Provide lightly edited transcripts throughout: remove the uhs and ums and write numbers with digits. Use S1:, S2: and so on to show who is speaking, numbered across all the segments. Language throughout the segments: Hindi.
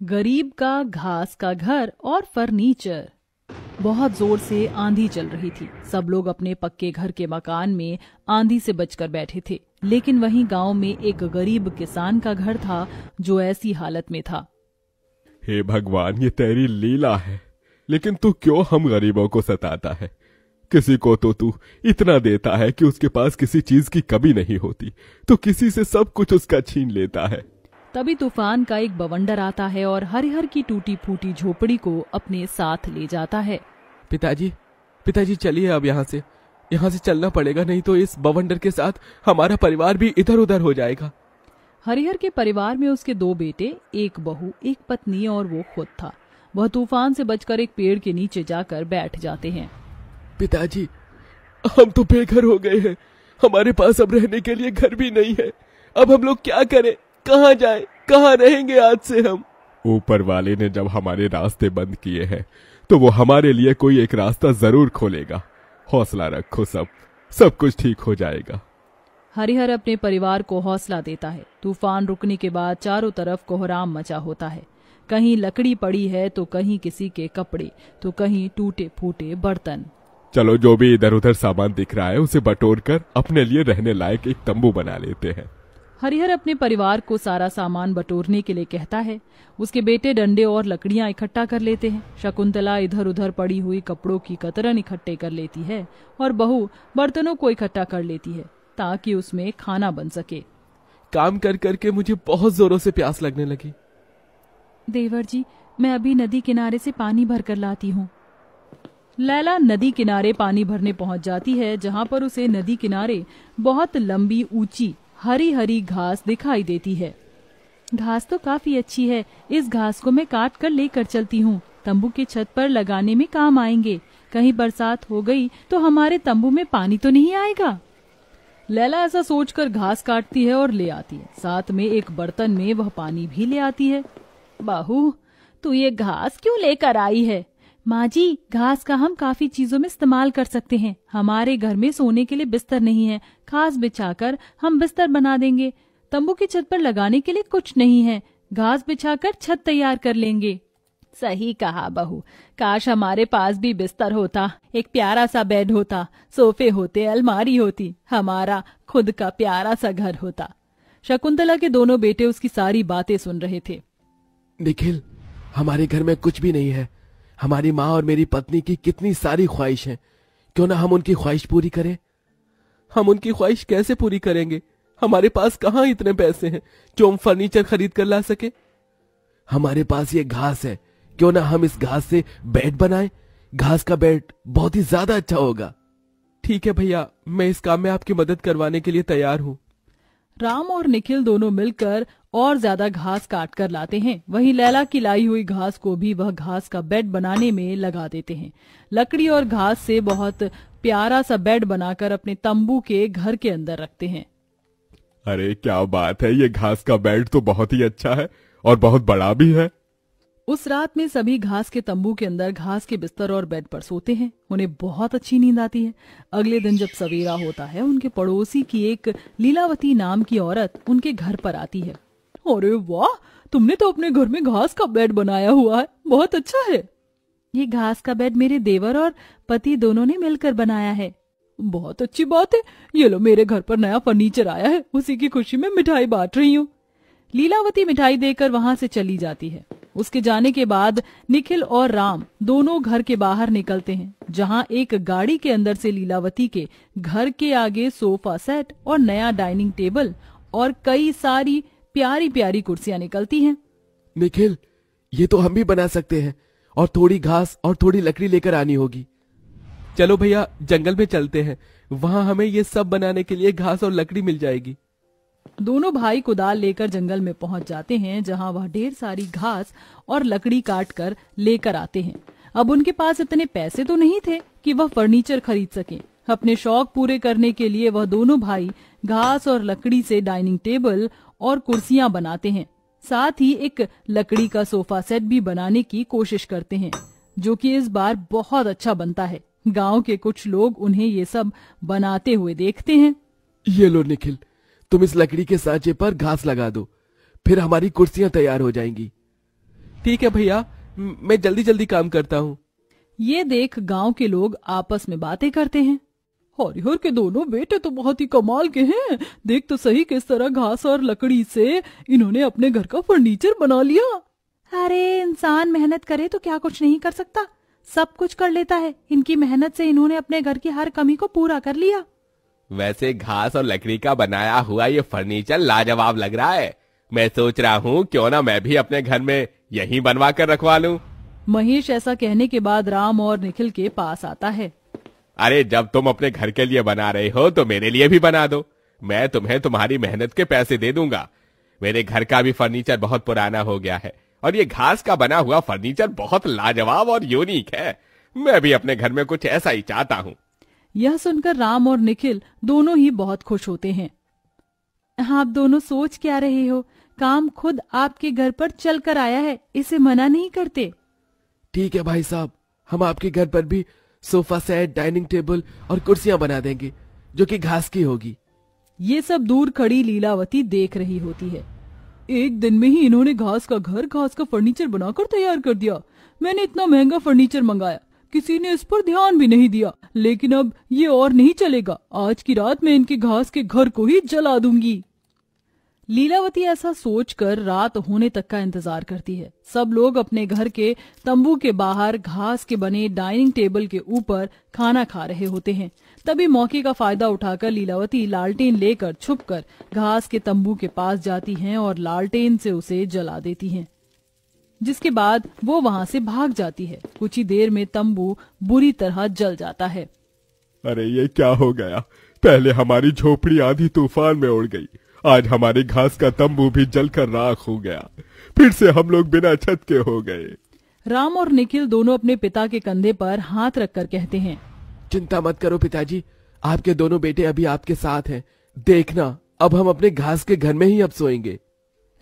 S1: गरीब का घास का घर और फर्नीचर। बहुत जोर से आंधी चल रही थी। सब लोग अपने पक्के घर के मकान में आंधी से बचकर बैठे थे, लेकिन वहीं गांव में एक गरीब किसान का घर था जो ऐसी हालत में था।
S2: हे भगवान, ये तेरी लीला है, लेकिन तू क्यों हम गरीबों को सताता है? किसी को तो तू इतना देता है कि उसके पास किसी चीज की कमी नहीं होती, तो किसी से सब कुछ उसका छीन लेता है।
S1: तभी तूफान का एक बवंडर आता है और हरिहर की टूटी फूटी झोपड़ी को अपने साथ ले जाता है।
S3: पिताजी चलिए, अब यहाँ से चलना पड़ेगा, नहीं तो इस बवंडर के साथ हमारा परिवार भी इधर उधर हो जाएगा।
S1: हरिहर के परिवार में उसके 2 बेटे, एक बहू, एक पत्नी और वो खुद था। वह तूफान से बचकर एक पेड़ के नीचे जाकर बैठ जाते हैं।
S3: पिताजी, हम तो बेघर हो गए हैं, हमारे पास अब रहने के लिए घर भी नहीं है। अब हम लोग क्या करें, कहाँ जाएं, कहाँ रहेंगे आज से हम?
S2: ऊपर वाले ने जब हमारे रास्ते बंद किए हैं, तो वो हमारे लिए कोई एक रास्ता जरूर खोलेगा। हौसला रखो, सब कुछ ठीक हो जाएगा।
S1: हरिहर अपने परिवार को हौसला देता है। तूफान रुकने के बाद चारों तरफ कोहराम मचा होता है। कहीं लकड़ी पड़ी है, तो कहीं किसी के कपड़े, तो कहीं टूटे फूटे बर्तन।
S2: चलो, जो भी इधर उधर सामान दिख रहा है उसे बटोर कर अपने लिए रहने लायक एक तंबू बना लेते हैं।
S1: हरिहर अपने परिवार को सारा सामान बटोरने के लिए कहता है। उसके बेटे डंडे और लकड़ियां इकट्ठा कर लेते हैं। शकुंतला इधर उधर पड़ी हुई कपड़ों की कतरन इकट्ठे कर लेती है और बहू बर्तनों को इकट्ठा कर लेती है ताकि उसमें खाना बन सके।
S3: काम कर करके मुझे बहुत जोरों से प्यास लगने लगी।
S1: देवर जी, मैं अभी नदी किनारे से पानी भर कर लाती हूँ। लैला नदी किनारे पानी भरने पहुंच जाती है, जहाँ पर उसे नदी किनारे बहुत लंबी ऊंची हरी हरी घास दिखाई देती है। घास तो काफी अच्छी है, इस घास को मैं काट कर लेकर चलती हूँ। तंबू की छत पर लगाने में काम आएंगे। कहीं बरसात हो गई तो हमारे तंबू में पानी तो नहीं आएगा। लैला ऐसा सोचकर घास काटती है और ले आती है। साथ में एक बर्तन में वह पानी भी ले आती है। बहू, तू ये घास क्यों लेकर आई है? माँ जी, घास का हम काफी चीजों में इस्तेमाल कर सकते हैं। हमारे घर में सोने के लिए बिस्तर नहीं है, घास बिछाकर हम बिस्तर बना देंगे। तंबू की छत पर लगाने के लिए कुछ नहीं है, घास बिछाकर छत तैयार कर लेंगे। सही कहा बहू, काश हमारे पास भी बिस्तर होता, एक प्यारा सा बेड होता, सोफे होते, अलमारी होती, हमारा खुद का प्यारा सा घर होता। शकुंतला के दोनों बेटे उसकी सारी बातें सुन रहे थे।
S3: निखिल, हमारे घर में कुछ भी नहीं है। हमारी माँ और मेरी पत्नी की कितनी सारी ख्वाहिश है, क्यों ना हम उनकी ख्वाहिश पूरी करें? हम उनकी ख्वाहिश कैसे पूरी करेंगे? हमारे पास कहाँ इतने पैसे हैं जो हम फर्नीचर खरीद कर ला सके? हमारे पास ये घास है, क्यों ना हम इस घास से बेड बनाएं? घास का बेड बहुत ही ज्यादा अच्छा होगा। ठीक है भैया, मैं इस काम में आपकी मदद करवाने के लिए तैयार हूँ।
S1: राम और निखिल दोनों मिलकर और ज्यादा घास काट कर लाते हैं। वहीं लैला की लाई हुई घास को भी वह घास का बेड बनाने में लगा देते हैं। लकड़ी और घास से बहुत प्यारा सा बेड बनाकर अपने तंबू के घर के अंदर रखते हैं।
S2: अरे क्या बात है, ये घास का बेड तो बहुत ही अच्छा है और बहुत बड़ा भी है।
S1: उस रात में सभी घास के तंबू के अंदर घास के बिस्तर और बेड पर सोते हैं। उन्हें बहुत अच्छी नींद आती है। अगले दिन जब सवेरा होता है, उनके पड़ोसी की एक लीलावती नाम की औरत उनके घर पर आती है। अरे वाह, तुमने तो अपने घर में घास का बेड बनाया हुआ है, बहुत अच्छा है। ये घास का बेड मेरे देवर और पति दोनों ने मिलकर बनाया है। बहुत अच्छी बात है। ये लो, मेरे घर पर नया फर्नीचर आया है, उसी की खुशी में मिठाई बांट रही हूँ। लीलावती मिठाई देकर वहां से चली जाती है। उसके जाने के बाद निखिल और राम दोनों घर के बाहर निकलते हैं, जहां एक गाड़ी के अंदर से लीलावती के घर के आगे सोफा सेट और नया डाइनिंग टेबल और कई सारी प्यारी प्यारी कुर्सियां निकलती हैं।
S3: निखिल, ये तो हम भी बना सकते हैं, और थोड़ी घास और थोड़ी लकड़ी लेकर आनी होगी। चलो भैया, जंगल में चलते हैं, वहां हमें ये सब बनाने के लिए घास और लकड़ी मिल जाएगी।
S1: दोनों भाई कुदाल लेकर जंगल में पहुंच जाते हैं, जहां वह ढेर सारी घास और लकड़ी काट कर लेकर आते हैं। अब उनके पास इतने पैसे तो नहीं थे कि वह फर्नीचर खरीद सकें। अपने शौक पूरे करने के लिए वह दोनों भाई घास और लकड़ी से डाइनिंग टेबल और कुर्सियां बनाते हैं। साथ ही एक लकड़ी का सोफा सेट भी बनाने की कोशिश करते हैं, जो कि इस बार बहुत अच्छा बनता है। गांव के कुछ लोग उन्हें ये सब बनाते हुए देखते हैं।
S3: ये लो निखिल, तुम इस लकड़ी के सांचे पर घास लगा दो, फिर हमारी कुर्सियां तैयार हो जाएंगी। ठीक है भैया, मैं जल्दी जल्दी काम करता हूँ।
S1: ये देख गांव के लोग आपस में बातें करते हैं। हरिहर के दोनों बेटे तो बहुत ही कमाल के हैं। देख तो सही किस तरह घास और लकड़ी से इन्होंने अपने घर का फर्नीचर बना लिया। अरे इंसान मेहनत करे तो क्या कुछ नहीं कर सकता, सब कुछ कर लेता है। इनकी मेहनत से इन्होंने अपने घर की हर कमी को पूरा कर लिया।
S4: वैसे घास और लकड़ी का बनाया हुआ ये फर्नीचर लाजवाब लग रहा है। मैं सोच रहा हूँ क्यों ना मैं भी अपने घर में यही बनवा कर रखवा लूं।
S1: महेश ऐसा कहने के बाद राम और निखिल के पास आता है।
S4: अरे जब तुम अपने घर के लिए बना रहे हो तो मेरे लिए भी बना दो। मैं तुम्हें तुम्हारी मेहनत के पैसे दे दूंगा। मेरे घर का भी फर्नीचर बहुत पुराना हो गया है और ये घास का बना हुआ फर्नीचर बहुत लाजवाब और यूनिक है। मैं भी अपने घर में कुछ ऐसा ही चाहता हूँ।
S1: यह सुनकर राम और निखिल दोनों ही बहुत खुश होते हैं। आप दोनों सोच क्या रहे हो? काम खुद आपके घर पर चल कर आया है, इसे मना नहीं करते।
S3: ठीक है भाई साहब, हम आपके घर पर भी सोफा सेट, डाइनिंग टेबल और कुर्सियां बना देंगे जो कि घास की होगी।
S1: ये सब दूर खड़ी लीलावती देख रही होती है। एक दिन में ही इन्होंने घास का घर, घास का फर्नीचर बनाकर तैयार कर दिया। मैंने इतना महंगा फर्नीचर मंगाया, किसी ने इस पर ध्यान भी नहीं दिया। लेकिन अब ये और नहीं चलेगा। आज की रात मैं इनके घास के घर को ही जला दूंगी। लीलावती ऐसा सोचकर रात होने तक का इंतजार करती है। सब लोग अपने घर के तंबू के बाहर घास के बने डाइनिंग टेबल के ऊपर खाना खा रहे होते हैं। तभी मौके का फायदा उठाकर लीलावती लालटेन लेकर छुपकर घास के तंबू के पास जाती हैं और लालटेन से उसे जला देती हैं, जिसके बाद वो वहां से भाग जाती है। कुछ ही देर में तंबू बुरी तरह जल जाता है।
S2: अरे ये क्या हो गया? पहले हमारी झोपड़ी आंधी तूफान में उड़ गई, आज हमारे घास का तंबू भी जलकर राख हो गया। फिर से हम लोग बिना छत के हो गए।
S1: राम और निखिल दोनों अपने पिता के कंधे पर हाथ रखकर कहते हैं,
S3: चिंता मत करो पिताजी, आपके दोनों बेटे अभी आपके साथ हैं। देखना, अब हम अपने घास के घर में ही अब सोएंगे।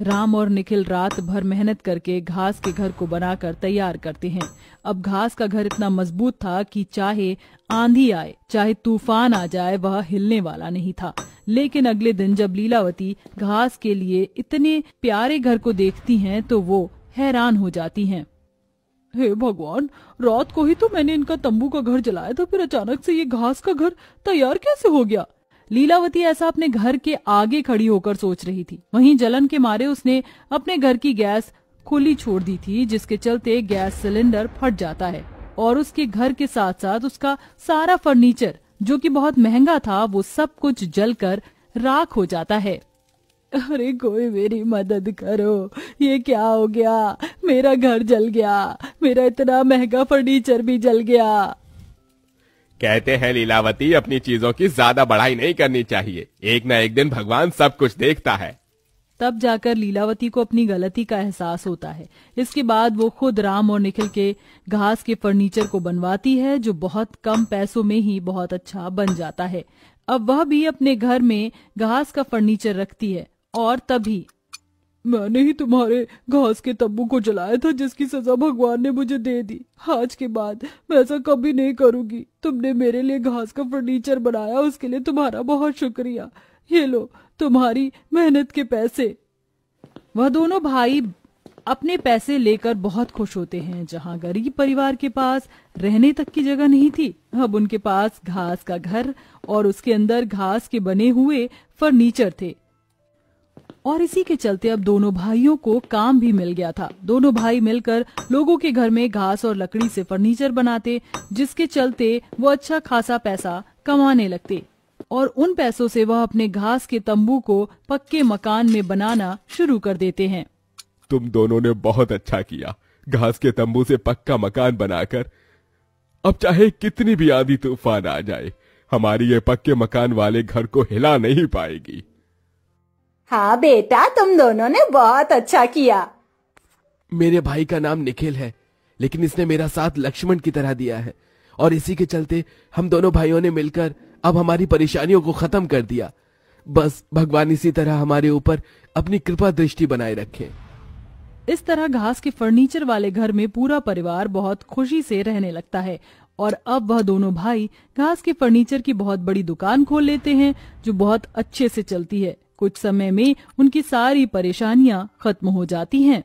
S1: राम और निखिल रात भर मेहनत करके घास के घर को बनाकर तैयार करते हैं। अब घास का घर इतना मजबूत था कि चाहे आंधी आए, चाहे तूफान आ जाए, वह हिलने वाला नहीं था। लेकिन अगले दिन जब लीलावती घास के लिए इतने प्यारे घर को देखती हैं तो वो हैरान हो जाती हैं। हे भगवान, रात को ही तो मैंने इनका तंबू का घर जलाया था, फिर अचानक से ये घास का घर तैयार कैसे हो गया? लीलावती ऐसा अपने घर के आगे खड़ी होकर सोच रही थी। वहीं जलन के मारे उसने अपने घर की गैस खुली छोड़ दी थी, जिसके चलते गैस सिलेंडर फट जाता है और उसके घर के साथ साथ उसका सारा फर्नीचर, जो कि बहुत महंगा था, वो सब कुछ जलकर राख हो जाता है। अरे कोई मेरी मदद करो, ये क्या हो गया? मेरा घर जल गया, मेरा इतना महंगा फर्नीचर भी जल गया।
S4: कहते हैं लीलावती, अपनी चीजों की ज्यादा बढ़ाई नहीं करनी चाहिए। एक न एक दिन भगवान सब कुछ देखता है।
S1: तब जाकर लीलावती को अपनी गलती का एहसास होता है। इसके बाद वो खुद राम और निखिल के घास के फर्नीचर को बनवाती है, जो बहुत कम पैसों में ही बहुत अच्छा बन जाता है। अब वह भी अपने घर में घास का फर्नीचर रखती है। और तभी, मैंने ही तुम्हारे घास के तंबू को जलाया था, जिसकी सजा भगवान ने मुझे दे दी। आज के बाद मैं ऐसा कभी नहीं करूंगी। तुमने मेरे लिए घास का फर्नीचर बनाया, उसके लिए तुम्हारा बहुत शुक्रिया। ये लो तुम्हारी मेहनत के पैसे। वह दोनों भाई अपने पैसे लेकर बहुत खुश होते हैं। जहां गरीब परिवार के पास रहने तक की जगह नहीं थी, अब उनके पास घास का घर और उसके अंदर घास के बने हुए फर्नीचर थे। और इसी के चलते अब दोनों भाइयों को काम भी मिल गया था। दोनों भाई मिलकर लोगों के घर में घास और लकड़ी से फर्नीचर बनाते, जिसके चलते वो अच्छा खासा पैसा कमाने लगते और उन पैसों से वह अपने घास के तंबू को पक्के मकान में बनाना शुरू कर देते हैं।
S2: तुम दोनों ने बहुत अच्छा किया, घास के तंबू से पक्का मकान बनाकर। अब चाहे कितनी भी आंधी तूफान आ जाए, हमारी ये पक्के मकान वाले घर को हिला नहीं पाएगी।
S5: हाँ बेटा, तुम दोनों ने बहुत अच्छा किया।
S3: मेरे भाई का नाम निखिल है, लेकिन इसने मेरा साथ लक्ष्मण की तरह दिया है और इसी के चलते हम दोनों भाइयों ने मिलकर अब हमारी परेशानियों को खत्म कर दिया। बस भगवान इसी तरह हमारे ऊपर अपनी कृपा दृष्टि बनाए रखे।
S1: इस तरह घास के फर्नीचर वाले घर में पूरा परिवार बहुत खुशी से रहने लगता है और अब वह दोनों भाई घास के फर्नीचर की बहुत बड़ी दुकान खोल लेते हैं, जो बहुत अच्छे से चलती है। कुछ समय में उनकी सारी परेशानियां खत्म हो जाती हैं।